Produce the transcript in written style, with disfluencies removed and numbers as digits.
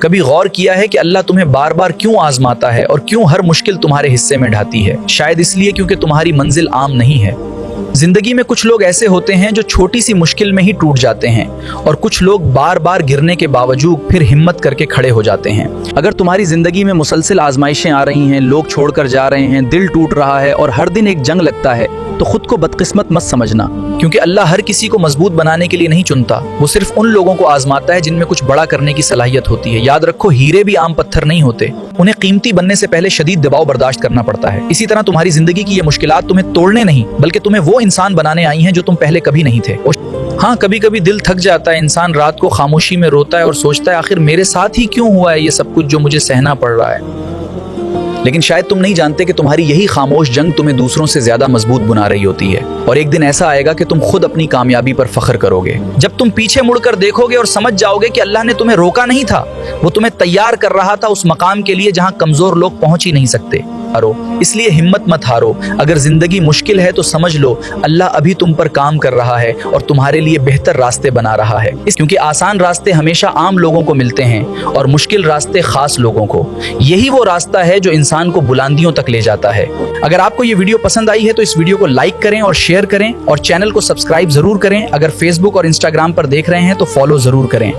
کبھی غور کیا ہے کہ اللہ تمہیں بار بار کیوں آزماتا ہے اور کیوں ہر مشکل تمہارے حصے میں ڈھاتی ہے؟ شاید اس لیے کیونکہ تمہاری منزل عام نہیں ہے۔ زندگی میں کچھ لوگ ایسے ہوتے ہیں جو چھوٹی سی مشکل میں ہی ٹوٹ جاتے ہیں، اور کچھ لوگ بار بار گرنے کے باوجود پھر ہمت کر کے کھڑے ہو جاتے ہیں۔ اگر تمہاری زندگی میں مسلسل آزمائشیں آ رہی ہیں، لوگ چھوڑ کر جا رہے ہیں، دل ٹوٹ رہا ہے اور ہر دن ایک جنگ لگتا ہے، تو خود کو بدقسمت مت سمجھنا، کیونکہ اللہ ہر کسی کو مضبوط بنانے کے لیے نہیں چنتا، وہ صرف ان لوگوں کو آزماتا ہے جن میں کچھ بڑا کرنے کی صلاحیت ہوتی ہے۔ یاد رکھو، ہیرے بھی عام پتھر نہیں ہوتے، انہیں قیمتی بننے سے پہلے شدید دباؤ برداشت کرنا پڑتا ہے۔ اسی طرح تمہاری زندگی کی یہ مشکلات تمہیں توڑنے نہیں بلکہ تمہیں وہ انسان بنانے آئی ہیں جو تم پہلے کبھی نہیں تھے۔ ہاں، کبھی کبھی دل تھک جاتا ہے، انسان رات کو خاموشی میں روتا ہے اور سوچتا ہے آخر میرے ساتھ ہی کیوں ہوا ہے یہ سب کچھ جو مجھے سہنا پڑ رہا ہے۔ لیکن شاید تم نہیں جانتے کہ تمہاری یہی خاموش جنگ تمہیں دوسروں سے زیادہ مضبوط بنا رہی ہوتی ہے، اور ایک دن ایسا آئے گا کہ تم خود اپنی کامیابی پر فخر کرو گے۔ جب تم پیچھے مڑ کر دیکھو گے اور سمجھ جاؤ گے کہ اللہ نے تمہیں روکا نہیں تھا، وہ تمہیں تیار کر رہا تھا اس مقام کے لیے جہاں کمزور لوگ پہنچ ہی نہیں سکتے۔ اس لیے ہمت مت ہارو۔ اگر زندگی مشکل ہے تو سمجھ لو اللہ ابھی تم پر کام کر رہا ہے اور تمہارے لیے بہتر راستے بنا رہا ہے، کیونکہ آسان راستے ہمیشہ عام لوگوں کو ملتے ہیں اور مشکل راستے خاص لوگوں کو۔ یہی وہ راستہ ہے جو انسان کو بلندیوں تک لے جاتا ہے۔ اگر آپ کو یہ ویڈیو پسند آئی ہے تو اس ویڈیو کو لائک کریں اور شیئر کریں، اور چینل کو سبسکرائب ضرور کریں۔ اگر فیس بک اور انسٹاگرام پر دیکھ رہے ہیں تو فالو ضرور کریں۔